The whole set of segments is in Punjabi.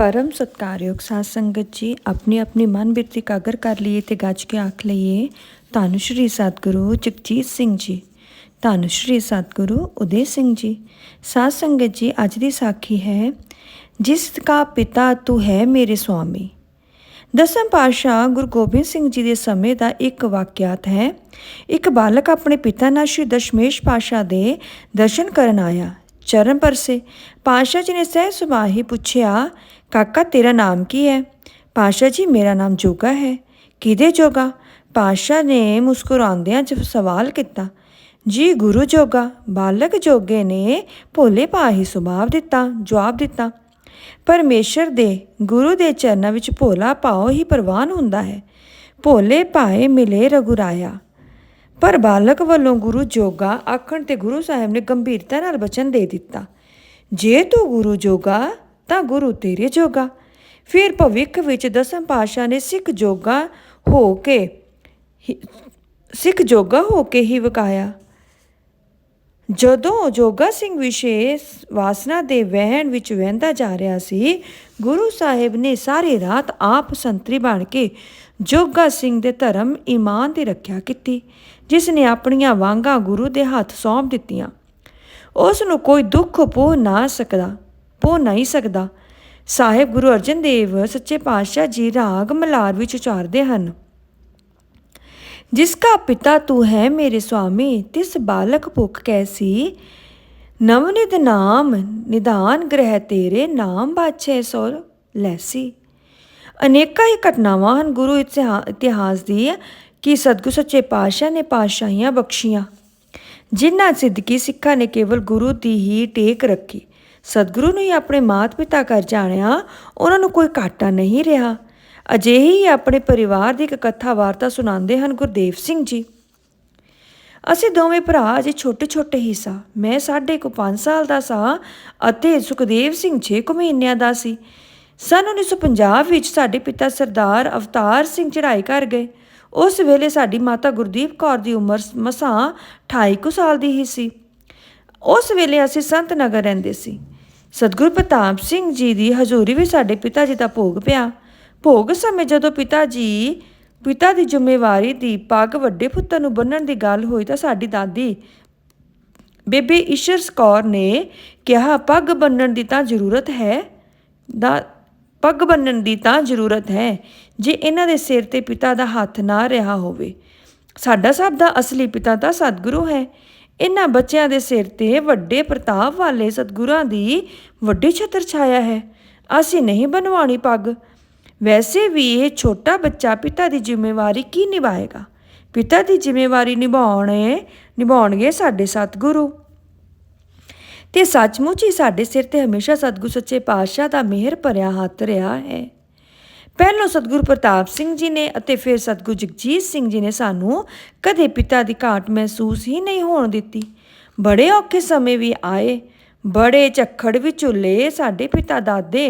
परम सत्कारयोग साध संगत जी, अपनी अपनी मन बिरती इकागर कर लीए ते गज के आख लईए धन श्री सतगुरु जगजीत सिंह जी, धन श्री सतगुरु उदय सिंह जी। साध संगत जी, अज की साखी है जिसका पिता तू है मेरे स्वामी। दसम पातशाह गुरु गोबिंद सिंह जी के समय का एक वाकियात है। एक बालक अपने पिता नाल श्री दशमेश पातशाह दे दर्शन करन आया। चरण परसे पातशाह जी ने सहज सुभाव ही पूछया, काका तेरा नाम की है? पातशाह जी, मेरा नाम जोगा है। किदे जोगा? पातशाह ने मुस्कुरांदियां सवाल किया। जी गुरु जोगा। बालक जोगे ने भोले भा ही जवाब दिता। परमेश्वर दे गुरु दे चरनां विच भोला भाव ही प्रवान हुंदा है। भोले भाए मिले रघुराया। पर बालक वालों गुरु जोगा आखण ते गुरु साहिब ने गंभीरता नाल वचन दे दिता, जे तू गुरु जोगा तां गुरु तेरे जोगा। फिर भविख विच दसम पातशाह ने सिख जोगा हो के ही वकाया। जदों जोगा सिंह विशेष वासना दे वहण विच वਹਿੰਦਾ जा रहा सी, गुरु साहिब ने सारी रात आप संतरी बन के जोगा सिंह दे धर्म ईमान की रख्या की, जिसने अपनियां वांगा गुरु दे हथ सौंप दित्तियां। उस नूं कोई दुख पो नहीं सकदा। साहिब गुरु अर्जन देव सच्चे पातशाह जी राग मलार विच उचारदे हन। जिसका पिता तू है मेरे स्वामी, तिस बालक भुख कैसी। नवनिध नाम निधान ग्रह तेरे, नाम बाछे सो लैसी। अनेका ही घटनावां हन गुरु इतिहास दी कि सतगुरु सच्चे पातशाह ने पातशाहियां बख्शियां, जिन्हां सिद्दकी सिक्खां ने केवल गुरु दी ही टेक रखी। सतगुरु ने ही अपने मात पिता कर जाणिया, उन्हां नूं कोई घाटा नहीं रहा। अजिही ही अपने परिवार की एक कथा वार्ता सुणाते हैं गुरदेव सिंह जी। असी दोवें भरा अजे छोटे छोटे ही सा। मैं 5.5 साल का सा अते सुखदेव सिंह 6 महीनों का सी। सन 1950 विच साडे पिता सरदार अवतार सिंह चढ़ाई कर गए। उस वेले साडी माता गुरदीप कौर की उम्र मसां 28 साल की ही सी। उस वेले असी संत नगर रहिंदे सी। सतगुरु प्रताप सिंह जी की हजूरी भी साडे पिता जी का भोग पिया। भोग समय जदों पिता की जिम्मेवारी की पग वड्डे पुत्तर नूं बन्नण की गल हुई तां साडी दादी बेबे ईशर कौर ने कहा, पग बन्नण की तां जरूरत है जे इन्हां दे सिर ते पिता दा हथ ना रहा होवे। साडा सब दा असली पिता तां सतगुरु है। इन्हां बच्चिआं दे सिर ते वड्डे प्रताप वाले सतगुरां दी वड्डी छत्र छाया है। असीं नहीं बनवाणी पग। वैसे भी ये छोटा बच्चा पिता की जिम्मेवारी की निभाएगा? पिता की जिम्मेवारी निभाउणगे साडे सतगुरु। ते सचमुच ही साडे सिर ते हमेशा सतगुरु सच्चे पातशाह का मेहर भरिया हथ रहा है। पहलों सतगुरु प्रताप सिंह जी ने अते फिर सतगुरु जगजीत सिंह जी ने सानू कदे पिता की घाट महसूस ही नहीं होण दित्ती। बड़े औखे समय भी आए, बड़े झक्खड़ भी झुले। साडे पिता दादे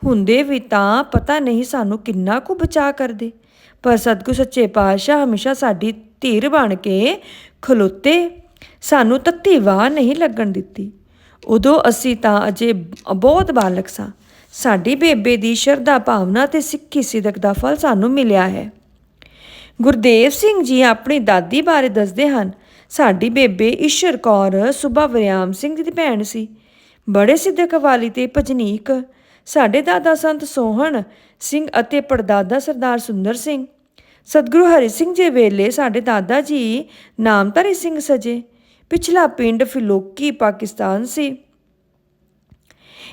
हुंदे भी तां पता नहीं सानू किन्ना कु बचा करदे, पर सतगुरु सच्चे पातशाह हमेशा साडी धीर बन के खलोते, सानू तत्ती वाह नहीं लगन दित्ती। उदों असी तां अजे बहुत बालक सां। साडी बेबे दी शरधा भावना ते सिੱਖੀ सिदक दा फल सानू मिलिया है। गुरदेव सिंह जी अपनी दादी बारे दसदे हन, साडी बेबे ईशर कौर सुबा वरियाम सिंह दी भैण सी, बड़े सिदक वाली ते भजनीक। साडे दादा संत सोहन सिंह अते पड़दादा सरदार सुंदर सिंह। सतगुरु हरि सिंह जी वेले साडे दादा जी नामधारी सिंह सजे। पिछला पिंड फिलोकी पाकिस्तान सी।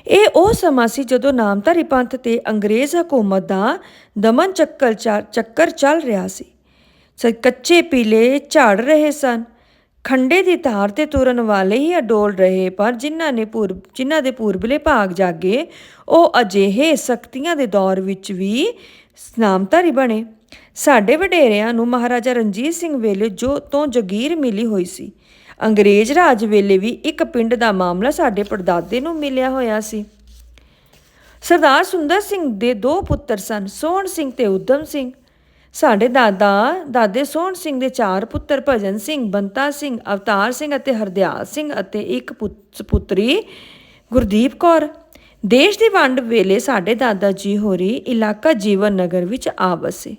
ਇਹ ਉਹ ਸਮਾਂ ਸੀ ਜਦੋਂ ਨਾਮਧਾਰੀ ਪੰਥ ਤੇ ਅੰਗਰੇਜ਼ ਹਕੂਮਤ ਦਾ ਦਮਨ ਚੱਕਰ ਚੱਲ ਰਿਹਾ ਸੀ। ਕੱਚੇ ਪੀਲੇ ਝਾੜ ਰਹੇ ਸਨ। ਖੰਡੇ ਦੀ ਧਾਰ ਤੇ ਤੁਰਨ ਵਾਲੇ ਹੀ ਅਡੋਲ ਰਹੇ, ਪਰ ਜਿਨ੍ਹਾਂ ਦੇ ਪੂਰਬਲੇ ਭਾਗ ਜਾਗੇ ਉਹ ਅਜਿਹੇ ਸਖਤੀਆਂ ਦੇ ਦੌਰ ਵਿੱਚ ਵੀ ਨਾਮਧਾਰੀ ਬਣੇ। ਸਾਡੇ ਵਡੇਰਿਆਂ ਨੂੰ ਮਹਾਰਾਜਾ ਰਣਜੀਤ ਸਿੰਘ ਵੇਲੇ ਤੋਂ ਜਗੀਰ ਮਿਲੀ ਹੋਈ ਸੀ। अंग्रेज राज वेले भी एक पिंड का मामला साडे पड़दादे नूं मिलिया होया सी। सरदार सुंदर सिंह दे 2 पुत्तर सन, सोहण सिंह ते उधम सिंह। साडे दादे सोहण सिंह दे 4 पुत्तर भजन सिंह, बंता सिंह, अवतार सिंह अते हरदयाल सिंह अते एक पुत्री गुरदीप कौर। ਦੇਸ਼ ਦੀ ਵੰਡ ਵੇਲੇ ਸਾਡੇ ਦਾਦਾ ਜੀ ਹੋਰੀ ਇਲਾਕਾ ਜੀਵਨ ਨਗਰ ਵਿੱਚ ਆ ਵਸੇ।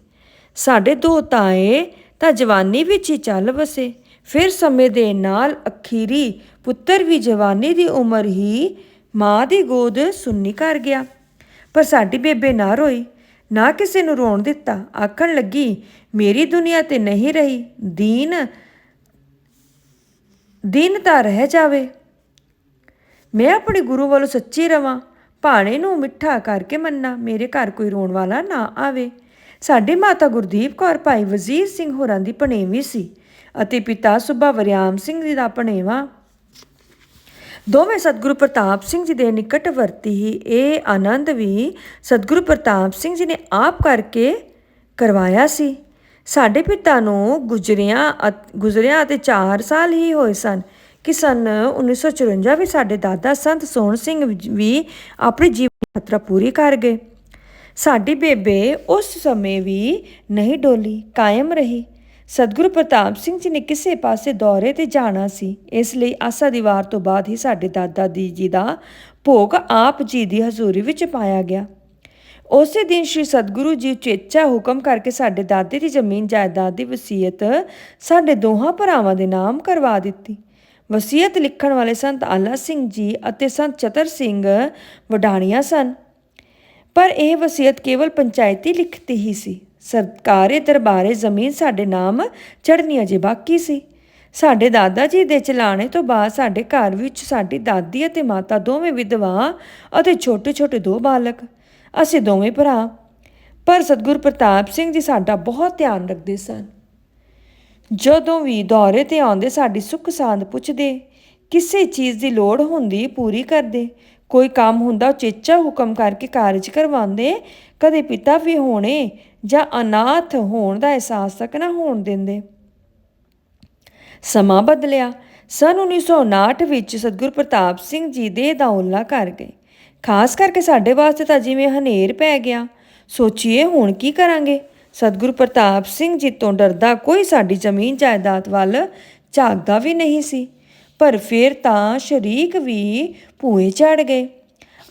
ਸਾਡੇ ਦੋ ਤਾਏ ਤਾਂ ਜਵਾਨੀ ਵਿੱਚ ਹੀ ਚੱਲ ਵਸੇ। ਫਿਰ ਸਮੇਂ ਦੇ ਨਾਲ ਅਖੀਰੀ ਪੁੱਤਰ ਵੀ ਜਵਾਨੀ ਦੀ ਉਮਰ ਹੀ ਮਾਂ ਦੀ ਗੋਦ ਸੁੰਨੀ ਕਰ ਗਿਆ। ਪਰ ਸਾਡੀ ਬੇਬੇ ਨਾ ਰੋਈ, ਨਾ ਕਿਸੇ ਨੂੰ ਰੋਣ ਦਿੱਤਾ। ਆਖਣ ਲੱਗੀ, ਮੇਰੀ ਦੁਨੀਆ ਤੇ ਨਹੀਂ ਰਹੀ, ਦੀਨ ਤਾਂ ਰਹਿ ਜਾਵੇ। ਮੈਂ ਆਪਣੇ ਗੁਰੂ ਵੱਲੋਂ ਸੱਚੀ ਰਵਾਂ, ਭਾਣੇ ਨੂੰ ਮਿੱਠਾ ਕਰਕੇ ਮੰਨਾਂ, ਮੇਰੇ ਘਰ ਕੋਈ ਰੋਣ ਵਾਲਾ ਨਾ ਆਵੇ। ਸਾਡੀ ਮਾਤਾ ਗੁਰਦੀਪ ਕੌਰ ਭਾਈ ਵਜ਼ੀਰ ਸਿੰਘ ਹੋਰਾਂ ਦੀ ਭਣੇਵੀਂ ਸੀ ਅਤੇ ਪਿਤਾ ਸੂਬਾ ਵਰਿਆਮ ਸਿੰਘ ਜੀ ਦਾ ਭਣੇਵਾ। ਦੋਵੇਂ ਸਤਿਗੁਰੂ ਪ੍ਰਤਾਪ ਸਿੰਘ ਜੀ ਦੇ ਨਿਕਟਵਰਤੀ ਹੀ। ਇਹ ਆਨੰਦ ਵੀ ਸਤਿਗੁਰੂ ਪ੍ਰਤਾਪ ਸਿੰਘ ਜੀ ਨੇ ਆਪ ਕਰਕੇ ਕਰਵਾਇਆ ਸੀ। ਸਾਡੇ ਪਿਤਾ ਨੂੰ ਗੁਜ਼ਰਿਆਂ ਅਤੇ 4 ਸਾਲ ਹੀ ਹੋਏ ਸਨ ਕਿ ਸੰਨ 1954 ਵਿੱਚ ਸਾਡੇ ਦਾਦਾ ਸੰਤ ਸੋਹਣ ਸਿੰਘ ਵੀ ਆਪਣੀ ਜੀਵਨ ਯਾਤਰਾ ਪੂਰੀ ਕਰ ਗਏ। ਸਾਡੀ ਬੇਬੇ ਉਸ ਸਮੇਂ ਵੀ ਨਹੀਂ ਡੋਲੀ, ਕਾਇਮ ਰਹੀ। ਸਤਿਗੁਰੂ ਪ੍ਰਤਾਪ ਸਿੰਘ ਜੀ ਨੇ ਕਿਸੇ ਪਾਸੇ ਦੌਰੇ ਤੇ ਜਾਣਾ ਸੀ, ਇਸ ਲਈ ਆਸਾ ਦੀ ਵਾਰ ਤੋਂ ਬਾਅਦ ਹੀ ਸਾਡੇ ਦਾਦਾ ਜੀ ਦਾ ਭੋਗ ਆਪ ਜੀ ਦੀ ਹਜ਼ੂਰੀ ਵਿੱਚ ਪਾਇਆ ਗਿਆ। ਉਸੇ ਦਿਨ ਸ਼੍ਰੀ ਸਤਿਗੁਰੂ ਜੀ ਉਚੇਚਾ ਹੁਕਮ ਕਰਕੇ ਸਾਡੇ ਦਾਦੇ ਦੀ ਜ਼ਮੀਨ ਜਾਇਦਾਦ ਦੀ ਵਸੀਅਤ ਸਾਡੇ ਦੋਹਾਂ ਭਰਾਵਾਂ ਦੇ ਨਾਮ ਕਰਵਾ ਦਿੱਤੀ। ਵਸੀਅਤ ਲਿਖਣ ਵਾਲੇ ਸੰਤ ਆਲਾ ਸਿੰਘ ਜੀ ਅਤੇ ਸੰਤ ਚਤਰ ਸਿੰਘ ਵਡਾਣੀਆਂ ਸਨ, ਪਰ ਇਹ ਵਸੀਅਤ ਕੇਵਲ ਪੰਚਾਇਤੀ ਲਿਖਤੀ ਹੀ ਸੀ। ਸਰਕਾਰੀ ਦਰਬਾਰੇ ਜ਼ਮੀਨ ਸਾਡੇ ਨਾਮ ਚੜ੍ਹਨੀ ਅਜੇ ਬਾਕੀ ਸੀ। ਸਾਡੇ ਦਾਦਾ ਜੀ ਦੇ ਚਲਾਣੇ ਤੋਂ ਬਾਅਦ ਸਾਡੇ ਘਰ ਵਿੱਚ ਸਾਡੀ ਦਾਦੀ ਅਤੇ ਮਾਤਾ ਦੋਵੇਂ ਵਿਧਵਾ ਅਤੇ ਛੋਟੇ ਛੋਟੇ 2 ਬਾਲਕ, ਅਸੀਂ ਦੋਵੇਂ ਭਰਾ। ਪਰ ਸਤਿਗੁਰੂ ਪ੍ਰਤਾਪ ਸਿੰਘ ਜੀ ਸਾਡਾ ਬਹੁਤ ਧਿਆਨ ਰੱਖਦੇ ਸਨ। ਜਦੋਂ ਵੀ ਦੌਰੇ ਤੇ ਆਉਂਦੇ ਸਾਡੀ ਸੁੱਖ ਸਾਂਦ ਪੁੱਛਦੇ, ਕਿਸੇ ਚੀਜ਼ ਦੀ ਲੋੜ ਹੁੰਦੀ ਪੂਰੀ ਕਰਦੇ, ਕੋਈ ਕੰਮ ਹੁੰਦਾ ਉਚੇਚਾ ਹੁਕਮ ਕਰਕੇ ਕਾਰਜ ਕਰਵਾਉਂਦੇ। ਕਦੇ ਪਿਤਾ ਵੀ ਹੋਣੇ ਜਾਂ ਅਨਾਥ ਹੋਣ ਦਾ ਅਹਿਸਾਸ ਤੱਕ ਨਾ ਹੋਣ ਦਿੰਦੇ। ਸਮਾਂ ਬਦਲਿਆ। ਸੰਨ 1959 ਵਿੱਚ ਸਤਿਗੁਰੂ ਪ੍ਰਤਾਪ ਸਿੰਘ ਜੀ ਦੇਹ ਦਾ ਓਲਾ ਕਰ ਗਏ। ਖਾਸ ਕਰਕੇ ਸਾਡੇ ਵਾਸਤੇ ਤਾਂ ਜਿਵੇਂ ਹਨੇਰ ਪੈ ਗਿਆ। ਸੋਚੀਏ ਹੁਣ ਕੀ ਕਰਾਂਗੇ। ਸਤਿਗੁਰੂ ਪ੍ਰਤਾਪ ਸਿੰਘ ਜੀ ਤੋਂ ਡਰਦਾ ਕੋਈ ਸਾਡੀ ਜ਼ਮੀਨ ਜਾਇਦਾਦ ਵੱਲ ਝਾਕਦਾ ਵੀ ਨਹੀਂ ਸੀ। ਪਰ ਫਿਰ ਤਾਂ ਸ਼ਰੀਕ ਵੀ ਭੂਏ ਚੜ੍ਹ ਗਏ।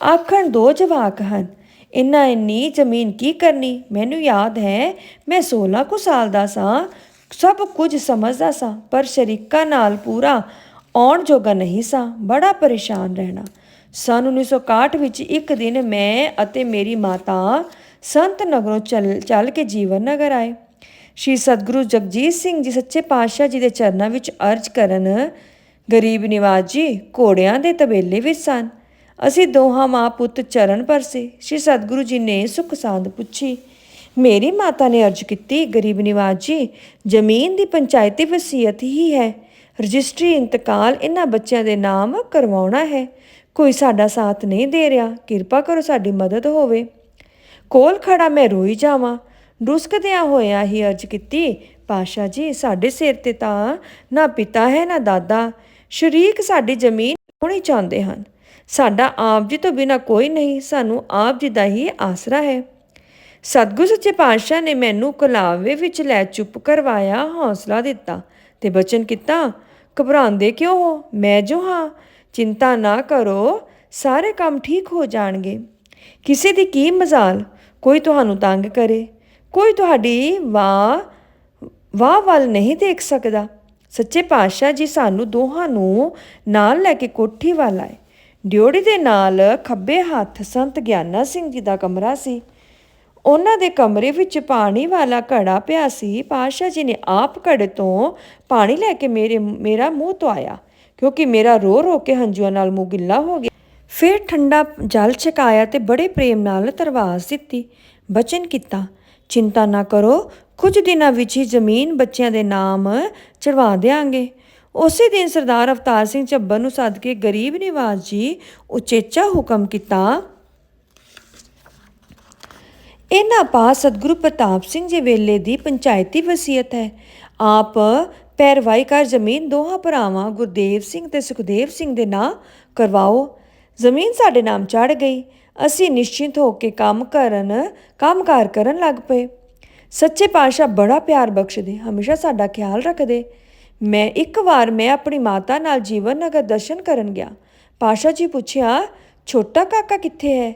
ਆਖਣ 2 ਜਵਾਕ ਹਨ, ਇੰਨੀ ਜ਼ਮੀਨ ਕੀ ਕਰਨੀ। ਮੈਨੂੰ ਯਾਦ ਹੈ ਮੈਂ 16 ਕੁ ਸਾਲ ਦਾ ਸਾਂ, ਸਭ ਕੁਝ ਸਮਝਦਾ ਸਾਂ, ਪਰ ਸ਼ਰੀਕਾਂ ਨਾਲ ਪੂਰਾ ਆਉਣ ਜੋਗਾ ਨਹੀਂ ਸਾਂ। ਬੜਾ ਪਰੇਸ਼ਾਨ ਰਹਿਣਾ। ਸੰਨ 1961 ਵਿੱਚ ਇੱਕ ਦਿਨ ਮੈਂ ਅਤੇ ਮੇਰੀ ਮਾਤਾ ਸੰਤ ਨਗਰੋਂ ਚੱਲ ਕੇ ਜੀਵਨ ਨਗਰ ਆਏ। ਸ਼੍ਰੀ ਸਤਿਗੁਰੂ ਜਗਜੀਤ ਸਿੰਘ ਜੀ ਸੱਚੇ ਪਾਤਸ਼ਾਹ ਜੀ ਦੇ ਚਰਨਾਂ ਵਿੱਚ ਅਰਜ਼ ਕਰਨ, ਗਰੀਬ ਨਿਵਾਜ ਜੀ ਘੋੜਿਆਂ ਦੇ ਤਬੇਲੇ ਵਿੱਚ ਸਨ। ਅਸੀਂ ਦੋਹਾਂ ਮਾਂ ਪੁੱਤ ਚਰਨ ਪਰਸੇ। ਸ਼੍ਰੀ ਸਤਿਗੁਰੂ ਜੀ ਨੇ ਸੁੱਖ ਸਾਂਦ ਪੁੱਛੀ। ਮੇਰੀ ਮਾਤਾ ਨੇ ਅਰਜ਼ ਕੀਤੀ, ਗਰੀਬ ਨਿਵਾਜ ਜੀ ਜ਼ਮੀਨ ਦੀ ਪੰਚਾਇਤੀ ਵਸੀਅਤ ਹੀ ਹੈ, ਰਜਿਸਟਰੀ ਇੰਤਕਾਲ ਇਹਨਾਂ ਬੱਚਿਆਂ ਦੇ ਨਾਮ ਕਰਵਾਉਣਾ ਹੈ। ਕੋਈ ਸਾਡਾ ਸਾਥ ਨਹੀਂ ਦੇ ਰਿਹਾ, ਕਿਰਪਾ ਕਰੋ ਸਾਡੀ ਮਦਦ ਹੋਵੇ। ਕੋਲ ਖੜਾ ਮੈਂ ਰੋਈ ਜਾਵਾਂ। ਡੁਸਕਦਿਆਂ ਹੋਇਆਂ ਹੀ ਅਰਜ਼ ਕੀਤੀ, ਪਾਤਸ਼ਾਹ ਜੀ ਸਾਡੇ ਸਿਰ ਤੇ ਤਾਂ ਨਾ ਪਿਤਾ ਹੈ ਨਾ ਦਾਦਾ, ਸ਼ਰੀਕ ਸਾਡੀ ਜ਼ਮੀਨ ਹੋਣੀ ਚਾਹੁੰਦੇ ਹਨ। ਸਾਡਾ ਆਪ ਜੀ ਤੋਂ ਬਿਨਾਂ ਕੋਈ ਨਹੀਂ, ਸਾਨੂੰ ਆਪ ਜੀ ਦਾ ਹੀ ਆਸਰਾ ਹੈ। ਸਤਿਗੁਰੂ ਸੱਚੇ ਪਾਤਸ਼ਾਹ ਨੇ ਮੈਨੂੰ ਕਲਾਵੇ ਵਿੱਚ ਲੈ ਚੁੱਪ ਕਰਵਾਇਆ, ਹੌਸਲਾ ਦਿੱਤਾ ਤੇ ਬਚਨ ਕੀਤਾ, ਘਬਰਾਉਂਦੇ ਕਿਉਂ ਹੋ, ਮੈਂ ਜੋ ਹਾਂ, ਚਿੰਤਾ ਨਾ ਕਰੋ, ਸਾਰੇ ਕੰਮ ਠੀਕ ਹੋ ਜਾਣਗੇ। ਕਿਸੇ ਦੀ ਕੀ ਮਜ਼ਾਲ, ਕੋਈ ਤੁਹਾਨੂੰ ਤੰਗ ਕਰੇ, ਕੋਈ ਤੁਹਾਡੀ ਵਾਹ ਵੱਲ ਨਹੀਂ ਦੇਖ ਸਕਦਾ। ਸੱਚੇ ਪਾਤਸ਼ਾਹ ਜੀ ਸਾਨੂੰ ਦੋਹਾਂ ਨੂੰ ਨਾਲ ਲੈ ਕੇ ਕੋਠੀ ਵੱਲ ਆਏ। ਡਿਓੜੀ ਦੇ ਨਾਲ ਖੱਬੇ ਹੱਥ ਸੰਤ ਗਿਆਨਾ ਸਿੰਘ ਜੀ ਦਾ ਕਮਰਾ ਸੀ। ਉਹਨਾਂ ਦੇ ਕਮਰੇ ਵਿੱਚ ਪਾਣੀ ਵਾਲਾ ਘੜਾ ਪਿਆ ਸੀ। ਪਾਤਸ਼ਾਹ ਜੀ ਨੇ ਆਪ ਘੜੇ ਤੋਂ ਪਾਣੀ ਲੈ ਕੇ ਮੇਰਾ ਮੂੰਹ ਧੋਇਆ, ਕਿਉਂਕਿ ਮੇਰਾ ਰੋ ਰੋ ਕੇ ਹੰਝੂਆਂ ਨਾਲ ਮੂੰਹ ਗਿੱਲਾ ਹੋ ਗਿਆ। ਫਿਰ ਠੰਡਾ ਜਲ ਛਕਾਇਆ ਤੇ ਬੜੇ ਪ੍ਰੇਮ ਨਾਲ ਤਰਵਾਸ ਦਿੱਤੀ। ਬਚਨ ਕੀਤਾ, ਚਿੰਤਾ ਨਾ ਕਰੋ, ਕੁਝ ਦਿਨਾਂ ਵਿੱਚ ਹੀ ਜ਼ਮੀਨ ਬੱਚਿਆਂ ਦੇ ਨਾਮ ਚੜਵਾ ਦਿਆਂਗੇ। ਉਸੇ ਦਿਨ ਸਰਦਾਰ ਅਵਤਾਰ ਸਿੰਘ ਝੱਬਰ ਨੂੰ ਸੱਦ ਕੇ ਗਰੀਬ ਨਿਵਾਜ ਜੀ ਉਚੇਚਾ ਹੁਕਮ ਕੀਤਾ, ਇਹਨਾਂ ਪਾਸ ਸਤਿਗੁਰੂ ਪ੍ਰਤਾਪ ਸਿੰਘ ਜੀ ਵੇਲੇ ਦੀ ਪੰਚਾਇਤੀ ਵਸੀਅਤ ਹੈ। ਆਪ ਪੈਰਵਾਈ ਕਰ ਜ਼ਮੀਨ ਦੋਹਾਂ ਭਰਾਵਾਂ ਗੁਰਦੇਵ ਸਿੰਘ ਤੇ ਸੁਖਦੇਵ ਸਿੰਘ ਦੇ ਨਾਂ ਕਰਵਾਓ। ਜ਼ਮੀਨ ਸਾਡੇ ਨਾਮ ਚੜ੍ਹ ਗਈ। ਅਸੀਂ ਨਿਸ਼ਚਿੰਤ ਹੋ ਕੇ ਕੰਮਕਾਰ ਕਰਨ ਲੱਗ ਪਏ। ਸੱਚੇ ਪਾਤਸ਼ਾਹ ਬੜਾ ਪਿਆਰ ਬਖਸ਼ਦੇ, ਹਮੇਸ਼ਾ ਸਾਡਾ ਖਿਆਲ ਰੱਖਦੇ। ਇੱਕ ਵਾਰ ਮੈਂ ਆਪਣੀ ਮਾਤਾ ਨਾਲ ਜੀਵਨ ਨਗਰ ਦਰਸ਼ਨ ਕਰਨ ਗਿਆ। ਪਾਤਸ਼ਾਹ ਜੀ ਪੁੱਛਿਆ, ਛੋਟਾ ਕਾਕਾ ਕਿੱਥੇ ਹੈ?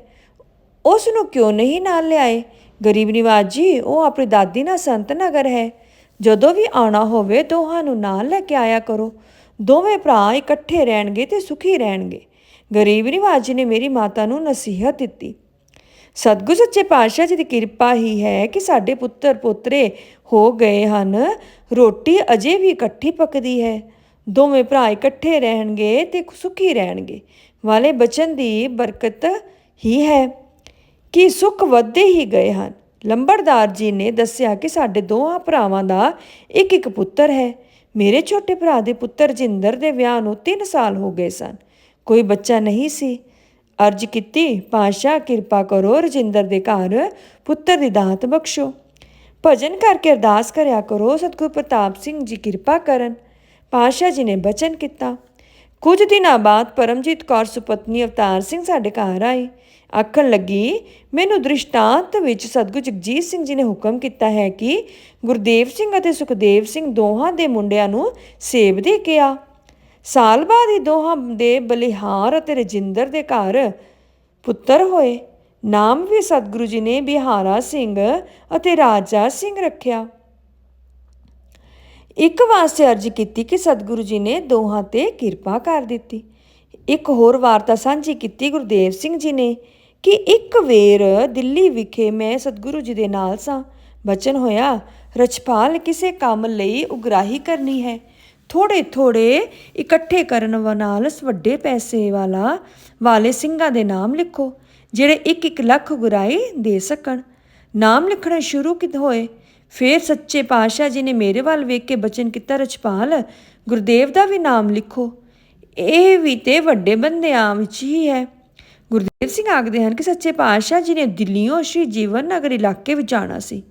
ਉਸ ਨੂੰ ਕਿਉਂ ਨਹੀਂ ਨਾਲ ਲਿਆਏ? ਗਰੀਬ ਨਿਵਾਜ ਜੀ, ਉਹ ਆਪਣੀ ਦਾਦੀ ਨਾਲ ਸੰਤ ਨਗਰ ਹੈ। ਜਦੋਂ ਵੀ ਆਉਣਾ ਹੋਵੇ ਦੋਹਾਂ ਨੂੰ ਨਾਲ ਲੈ ਕੇ ਆਇਆ ਕਰੋ। ਦੋਵੇਂ ਭਰਾ ਇਕੱਠੇ ਰਹਿਣਗੇ ਤੇ ਸੁਖੀ ਰਹਿਣਗੇ। ਗਰੀਬ ਨਿਵਾਜ ਜੀ ਨੇ ਮੇਰੀ ਮਾਤਾ ਨੂੰ ਨਸੀਹਤ ਦਿੱਤੀ। ਸਤਿਗੁਰ ਸੱਚੇ ਪਾਤਸ਼ਾਹ ਜੀ ਦੀ ਕਿਰਪਾ ਹੀ ਹੈ ਕਿ ਸਾਡੇ ਪੁੱਤਰ ਪੋਤਰੇ ਹੋ ਗਏ ਹਨ। ਰੋਟੀ ਅਜੇ ਵੀ ਇਕੱਠੀ ਪੱਕਦੀ ਹੈ। ਦੋਵੇਂ ਭਰਾ ਇਕੱਠੇ ਰਹਿਣਗੇ ਤੇ ਸੁਖੀ ਰਹਿਣਗੇ ਵਾਲੇ ਬਚਨ ਦੀ ਬਰਕਤ ਹੀ ਹੈ ਕਿ ਸੁੱਖ ਵੱਧਦੇ ਹੀ ਗਏ ਹਨ। ਲੰਬੜਦਾਰ ਜੀ ਨੇ ਦੱਸਿਆ ਕਿ ਸਾਡੇ ਦੋਹਾਂ ਭਰਾਵਾਂ ਦਾ ਇੱਕ ਇੱਕ ਪੁੱਤਰ ਹੈ। ਮੇਰੇ ਛੋਟੇ ਭਰਾ ਦੇ ਪੁੱਤਰ ਰਜਿੰਦਰ ਦੇ ਵਿਆਹ ਨੂੰ 3 ਸਾਲ ਹੋ ਗਏ ਸਨ। ਕੋਈ ਬੱਚਾ ਨਹੀਂ ਸੀ। ਅਰਜ਼ ਕੀਤੀ, ਪਾਤਸ਼ਾਹ ਕਿਰਪਾ ਕਰੋ, ਰਜਿੰਦਰ ਦੇ ਘਰ ਪੁੱਤਰ ਦੀ ਦਾਤ ਬਖਸ਼ੋ। ਭਜਨ ਕਰਕੇ ਅਰਦਾਸ ਕਰਿਆ ਕਰੋ, ਸਤਿਗੁਰ ਪ੍ਰਤਾਪ ਸਿੰਘ ਜੀ ਕਿਰਪਾ ਕਰਨ। ਪਾਤਸ਼ਾਹ ਜੀ ਨੇ ਬਚਨ ਕੀਤਾ। ਕੁਝ ਦਿਨਾਂ ਬਾਅਦ ਪਰਮਜੀਤ ਕੌਰ ਸੁਪਤਨੀ ਅਵਤਾਰ ਸਿੰਘ ਸਾਡੇ ਘਰ ਆਈ। ਆਖਣ ਲੱਗੀ, ਮੈਨੂੰ ਦ੍ਰਿਸ਼ਟਾਂਤ ਵਿੱਚ ਸਤਿਗੁਰ ਜਗਜੀਤ ਸਿੰਘ ਜੀ ਨੇ ਹੁਕਮ ਕੀਤਾ ਹੈ ਕਿ ਗੁਰਦੇਵ ਸਿੰਘ ਅਤੇ ਸੁਖਦੇਵ ਸਿੰਘ ਦੋਹਾਂ ਦੇ ਮੁੰਡਿਆਂ ਨੂੰ ਸੇਬ ਦੇ ਕੇ ਆ। ਸਾਲ ਬਾਅਦ ਹੀ ਦੋਹਾਂ ਦੇ ਬਲਿਹਾਰ ਅਤੇ ਰਜਿੰਦਰ ਦੇ ਘਰ ਪੁੱਤਰ ਹੋਏ। ਨਾਮ ਵੀ ਸਤਿਗੁਰੂ ਜੀ ਨੇ ਬਿਹਾਰਾ ਸਿੰਘ ਅਤੇ ਰਾਜਾ ਸਿੰਘ ਰੱਖਿਆ। ਇੱਕ ਵਾਸਤੇ ਅਰਜ਼ ਕੀਤੀ ਕਿ ਸਤਿਗੁਰੂ ਜੀ ਨੇ ਦੋਹਾਂ ਤੇ ਕਿਰਪਾ ਕਰ ਦਿੱਤੀ। ਇੱਕ ਹੋਰ ਵਾਰਤਾ ਸਾਂਝੀ ਕੀਤੀ ਗੁਰਦੇਵ ਸਿੰਘ ਜੀ ਨੇ ਕਿ ਇੱਕ ਵੇਰ ਦਿੱਲੀ ਵਿਖੇ ਮੈਂ ਸਤਿਗੁਰੂ ਜੀ ਦੇ ਨਾਲ ਸਾਂ। ਬਚਨ ਹੋਇਆ, ਰਛਪਾਲ ਕਿਸੇ ਕੰਮ ਲਈ ਉਗਰਾਹੀ ਕਰਨੀ ਹੈ। ਥੋੜੇ ਥੋੜੇ ਇਕੱਠੇ ਕਰਨ ਨਾਲ ਵੱਡੇ ਪੈਸੇ ਵਾਲੇ ਸਿੰਘਾਂ ਦੇ ਨਾਮ ਲਿਖੋ, ਜਿਹੜੇ 1-1 ਲੱਖ ਉਗਰਾਹੀ ਦੇ ਸਕਣ। ਨਾਮ ਲਿਖਣੇ ਸ਼ੁਰੂ ਹੋਏ। ਫਿਰ ਸੱਚੇ ਪਾਤਸ਼ਾਹ ਜੀ ਨੇ ਮੇਰੇ ਵੱਲ ਵੇਖ ਕੇ ਬਚਨ ਕੀਤਾ, ਰਛਪਾਲ ਗੁਰਦੇਵ ਦਾ ਵੀ ਨਾਮ ਲਿਖੋ, ਇਹ ਵੀ ਤੇ ਵੱਡੇ ਬੰਦਿਆਂ ਵਿੱਚ ਹੀ ਹੈ। ਗੁਰਦੇਵ ਸਿੰਘ ਆਖਦੇ ਹਨ ਕਿ ਸੱਚੇ ਪਾਤਸ਼ਾਹ ਜੀ ਨੇ ਦਿੱਲੀੋਂ ਸ਼੍ਰੀ ਜੀਵਨ ਨਗਰ ਇਲਾਕੇ ਵਿੱਚ ਜਾਣਾ ਸੀ।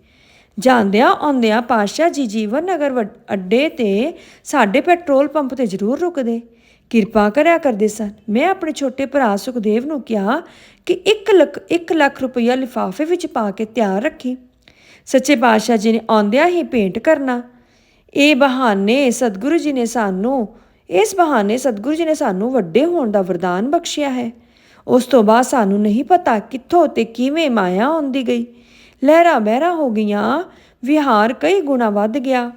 ਜਾਂਦਿਆਂ ਆਉਂਦਿਆਂ ਪਾਤਸ਼ਾਹ ਜੀ ਜੀਵਨ ਨਗਰ ਅੱਡੇ ਤੇ ਸਾਡੇ ਪੈਟਰੋਲ ਪੰਪ ਤੇ ਜ਼ਰੂਰ ਰੁਕਦੇ, ਕਿਰਪਾ ਕਰਿਆ ਕਰਦੇ ਸਨ। ਮੈਂ ਆਪਣੇ ਛੋਟੇ ਭਰਾ ਸੁਖਦੇਵ ਨੂੰ ਕਿਹਾ ਕਿ 1 ਲੱਖ ਰੁਪਈਆ ਲਿਫਾਫੇ ਵਿੱਚ ਪਾ ਕੇ ਤਿਆਰ ਰੱਖੀ। ਸੱਚੇ ਪਾਤਸ਼ਾਹ ਜੀ ਨੇ ਆਉਂਦਿਆਂ ਹੀ ਭੇਂਟ ਕਰਨਾ। ਇਸ ਬਹਾਨੇ ਸਤਿਗੁਰੂ ਜੀ ਨੇ ਸਾਨੂੰ ਵੱਡੇ ਹੋਣ ਦਾ ਵਰਦਾਨ ਬਖਸ਼ਿਆ ਹੈ। ਉਸ ਤੋਂ ਬਾਅਦ ਸਾਨੂੰ ਨਹੀਂ ਪਤਾ ਕਿੱਥੋਂ ਤੇ ਕਿਵੇਂ ਮਾਇਆ ਆਉਂਦੀ ਗਈ। ਲਹਿਰਾਂ ਬਹਿਰਾਂ ਹੋ ਗਈਆਂ, ਵਿਹਾਰ ਕਈ ਗੁਣਾ ਵੱਧ ਗਿਆ।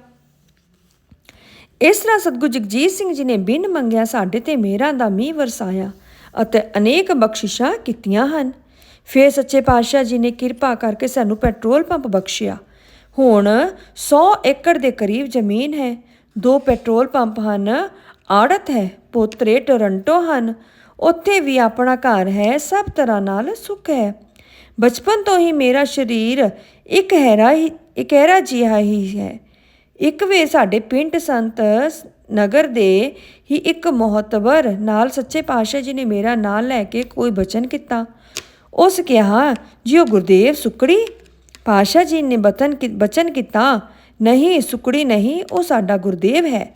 ਇਸ ਤਰ੍ਹਾਂ ਸਤਿਗੁਰੂ ਜਗਜੀਤ ਸਿੰਘ ਜੀ ਨੇ ਬਿਨ ਮੰਗਿਆ ਸਾਡੇ ਤੇ ਮਿਹਰਾਂ ਦਾ ਮੀਂਹ ਵਰਸਾਇਆ ਅਤੇ ਅਨੇਕ ਬਖਸ਼ਿਸ਼ਾਂ ਕੀਤੀਆਂ ਹਨ। ਫਿਰ ਸੱਚੇ ਪਾਤਸ਼ਾਹ ਜੀ ਨੇ ਕਿਰਪਾ ਕਰਕੇ ਸਾਨੂੰ ਪੈਟਰੋਲ ਪੰਪ ਬਖਸ਼ਿਆ। ਹੁਣ 100 ਏਕੜ ਦੇ ਕਰੀਬ ਜ਼ਮੀਨ ਹੈ। 2 ਪੈਟਰੋਲ ਪੰਪ ਹਨ। ਆੜਤ ਹੈ। ਪੋਤਰੇ ਟੋਰੰਟੋ ਹਨ। ਉੱਥੇ ਵੀ ਆਪਣਾ ਘਰ ਹੈ। ਸਭ ਤਰ੍ਹਾਂ ਨਾਲ ਸੁੱਖ ਹੈ। ਬਚਪਨ ਤੋਂ ਹੀ ਮੇਰਾ ਸਰੀਰ ਇਕਹਿਰਾ ਜਿਹਾ ਹੀ ਹੈ। ਇੱਕ ਵੇਰ ਸਾਡੇ ਪਿੰਡ ਸੰਤ ਨਗਰ ਦੇ ਹੀ ਇੱਕ ਮੋਹਤਬਰ ਨਾਲ ਸੱਚੇ ਪਾਤਸ਼ਾਹ ਜੀ ਨੇ ਮੇਰਾ ਨਾਂ ਲੈ ਕੇ ਕੋਈ ਬਚਨ ਕੀਤਾ। ਉਸ ਕਿਹਾ, ਜੀ ਉਹ ਗੁਰਦੇਵ ਸੁਕੜੀ? ਪਾਤਸ਼ਾਹ ਜੀ ਨੇ ਬਚਨ ਕੀਤਾ, ਨਹੀਂ ਸੁਕੜੀ ਨਹੀਂ, ਉਹ ਸਾਡਾ ਗੁਰਦੇਵ ਹੈ।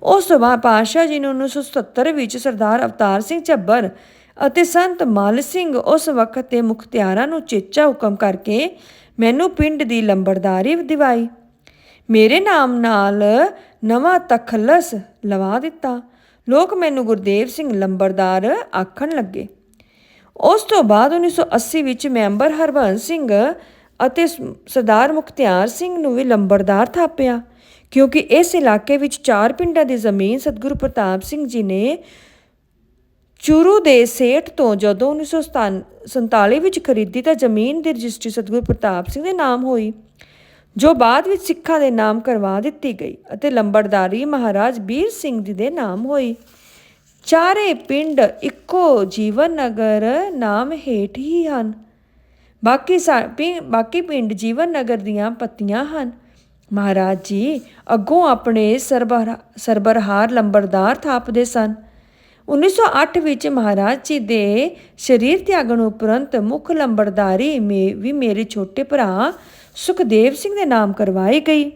ਉਸ ਤੋਂ ਬਾਅਦ ਪਾਤਸ਼ਾਹ ਜੀ ਨੇ 1977 ਵਿੱਚ ਸਰਦਾਰ ਅਵਤਾਰ ਸਿੰਘ ਝੱਬਰ ਅਤੇ ਸੰਤ ਮੱਲ ਸਿੰਘ ਉਸ ਵਕਤ ਦੇ ਮੁਖਤਿਆਰਾਂ ਨੂੰ ਚੇਚਾ ਹੁਕਮ ਕਰਕੇ ਮੈਨੂੰ ਪਿੰਡ ਦੀ ਲੰਬੜਦਾਰੀ ਦਿਵਾਈ। ਮੇਰੇ ਨਾਮ ਨਾਲ ਨਵਾਂ ਤਖਲਸ ਲਵਾ ਦਿੱਤਾ। ਲੋਕ ਮੈਨੂੰ ਗੁਰਦੇਵ ਸਿੰਘ ਲੰਬੜਦਾਰ ਆਖਣ ਲੱਗੇ। ਉਸ ਤੋਂ ਬਾਅਦ 1980 ਵਿੱਚ ਮੈਂਬਰ ਹਰਬੰਸ ਸਿੰਘ ਅਤੇ ਸਰਦਾਰ ਮੁਖਤਿਆਰ ਸਿੰਘ ਨੂੰ ਵੀ ਲੰਬੜਦਾਰ ਥਾਪਿਆ, ਕਿਉਂਕਿ ਇਸ ਇਲਾਕੇ ਵਿੱਚ 4 ਪਿੰਡਾਂ ਦੀ ਜ਼ਮੀਨ ਸਤਿਗੁਰੂ ਪ੍ਰਤਾਪ ਸਿੰਘ ਜੀ ਨੇ ਚੂਰੂ ਦੇ ਸੇਠ ਤੋਂ ਜਦੋਂ 1947 ਵਿੱਚ ਖਰੀਦੀ ਤਾਂ ਜ਼ਮੀਨ ਦੀ ਰਜਿਸਟਰੀ ਸਤਿਗੁਰੂ ਪ੍ਰਤਾਪ ਸਿੰਘ ਦੇ ਨਾਮ ਹੋਈ, ਜੋ ਬਾਅਦ ਵਿੱਚ ਸਿੱਖਾਂ ਦੇ ਨਾਮ ਕਰਵਾ ਦਿੱਤੀ ਗਈ ਅਤੇ ਲੰਬੜਦਾਰੀ ਮਹਾਰਾਜ ਬੀਰ ਸਿੰਘ ਜੀ ਦੇ ਨਾਮ ਹੋਈ। ਚਾਰੇ ਪਿੰਡ ਇੱਕੋ ਜੀਵਨ ਨਗਰ ਨਾਮ ਹੇਠ ਹੀ ਹਨ। ਬਾਕੀ ਪਿੰਡ ਜੀਵਨ ਨਗਰ ਦੀਆਂ ਪੱਤੀਆਂ ਹਨ। ਮਹਾਰਾਜ ਜੀ ਅੱਗੋਂ ਆਪਣੇ ਸਰਬਰਾਹ ਲੰਬੜਦਾਰ ਥਾਪਦੇ ਸਨ। 1908 ਵਿੱਚ ਮਹਾਰਾਜ ਜੀ ਦੇ ਸਰੀਰ ਤਿਆਗਣ ਉਪਰੰਤ ਮੁੱਖ ਲੰਬੜਦਾਰੀ ਵੀ ਮੇਰੇ ਛੋਟੇ ਭਰਾ ਸੁਖਦੇਵ ਸਿੰਘ ਦੇ ਨਾਮ ਕਰਵਾਈ ਗਈ।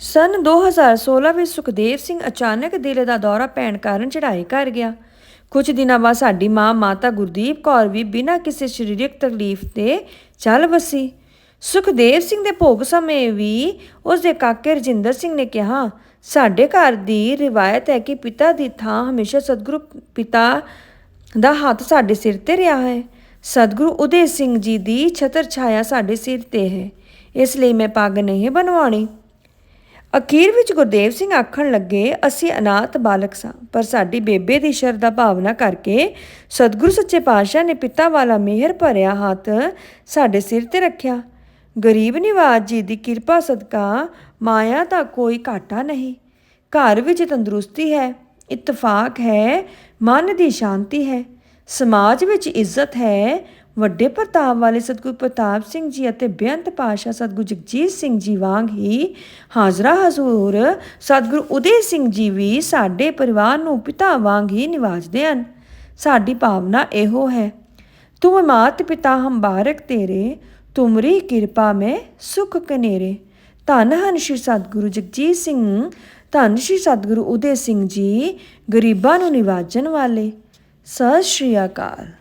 ਸਨ 2016 ਵਿੱਚ ਸੁਖਦੇਵ ਸਿੰਘ ਅਚਾਨਕ ਦਿਲ ਦਾ ਦੌਰਾ ਪੈਣ ਕਾਰਨ ਚੜ੍ਹਾਈ ਕਰ ਗਿਆ। ਕੁਝ ਦਿਨਾਂ ਬਾਅਦ ਸਾਡੀ ਮਾਤਾ ਗੁਰਦੀਪ ਕੌਰ ਵੀ ਬਿਨਾਂ ਕਿਸੇ ਸਰੀਰਕ ਤਕਲੀਫ ਦੇ ਚੱਲ ਵਸੀ। ਸੁਖਦੇਵ ਸਿੰਘ ਦੇ ਭੋਗ ਸਮੇਂ ਵੀ ਉਸ ਦੇ ਕਾਕੇ ਰਜਿੰਦਰ ਸਿੰਘ ਨੇ ਕਿਹਾ, ਸਾਡੇ ਘਰ ਦੀ ਰਿਵਾਇਤ ਹੈ ਕਿ ਪਿਤਾ ਦੀ ਥਾਂ ਹਮੇਸ਼ਾ ਸਤਿਗੁਰੂ ਪਿਤਾ ਦਾ ਹੱਥ ਸਾਡੇ ਸਿਰ ਤੇ ਰਿਹਾ ਹੈ। ਸਤਿਗੁਰੂ ਉਦੇ ਸਿੰਘ ਜੀ ਦੀ ਛਤਰ ਛਾਇਆ ਸਾਡੇ ਸਿਰ ਤੇ ਹੈ, ਇਸ ਲਈ ਮੈਂ ਪੱਗ ਨਹੀਂ ਬਣਵਾਉਣੀ। ਅਖੀਰ ਵਿੱਚ ਗੁਰਦੇਵ ਸਿੰਘ ਆਖਣ ਲੱਗੇ, ਅਸੀਂ ਅਨਾਥ ਬਾਲਕ ਸਾਂ, ਪਰ ਸਾਡੀ ਬੇਬੇ ਦੀ ਸ਼ਰਧਾ ਭਾਵਨਾ ਕਰਕੇ ਸਤਿਗੁਰੂ ਸੱਚੇ ਪਾਤਸ਼ਾਹ ਨੇ ਪਿਤਾ ਵਾਲਾ ਮਿਹਰ ਭਰਿਆ ਹੱਥ ਸਾਡੇ ਸਿਰ ਤੇ ਰੱਖਿਆ। ਗਰੀਬ ਨਿਵਾਜ ਜੀ ਦੀ ਕਿਰਪਾ ਸਦਕਾ ਮਾਇਆ ਦਾ ਕੋਈ ਘਾਟਾ ਨਹੀਂ। ਘਰ ਵਿੱਚ ਤੰਦਰੁਸਤੀ ਹੈ, ਇਤਫਾਕ ਹੈ, ਮਨ ਦੀ ਸ਼ਾਂਤੀ ਹੈ, ਸਮਾਜ ਵਿੱਚ ਇੱਜ਼ਤ ਹੈ। ਵੱਡੇ ਪ੍ਰਤਾਪ ਵਾਲੇ ਸਤਿਗੁਰੂ ਪ੍ਰਤਾਪ ਸਿੰਘ ਜੀ ਅਤੇ ਬੇਅੰਤ ਪਾਤਸ਼ਾਹ ਸਤਿਗੁਰੂ ਜਗਜੀਤ ਸਿੰਘ ਜੀ ਵਾਂਗ ਹੀ ਹਾਜ਼ਰਾ ਹਜ਼ੂਰ ਸਤਿਗੁਰੂ ਉਦੇ ਸਿੰਘ ਜੀ ਵੀ ਸਾਡੇ ਪਰਿਵਾਰ ਨੂੰ ਪਿਤਾ ਵਾਂਗ ਹੀ ਨਿਵਾਜਦੇ ਹਨ। ਸਾਡੀ ਭਾਵਨਾ ਇਹੋ ਹੈ, ਤੁਮ ਮਾਤ ਪਿਤਾ ਹਮ ਬਾਰਕ ਤੇਰੇ, ਤੁਮਰੀ ਕਿਰਪਾ ਮੈਂ ਸੁਖ ਕਨੇਰੇ। ਧੰਨ ਹਨ ਸ਼੍ਰੀ ਸਤਿਗੁਰੂ ਜਗਜੀਤ ਸਿੰਘ, ਧੰਨ ਸ਼੍ਰੀ ਸਤਿਗੁਰੂ ਉਦੇ ਸਿੰਘ ਜੀ, ਗਰੀਬਾਂ ਨੂੰ ਨਿਵਾਜਣ ਵਾਲੇ। ਸਤਿ ਸ਼੍ਰੀ ਅਕਾਲ।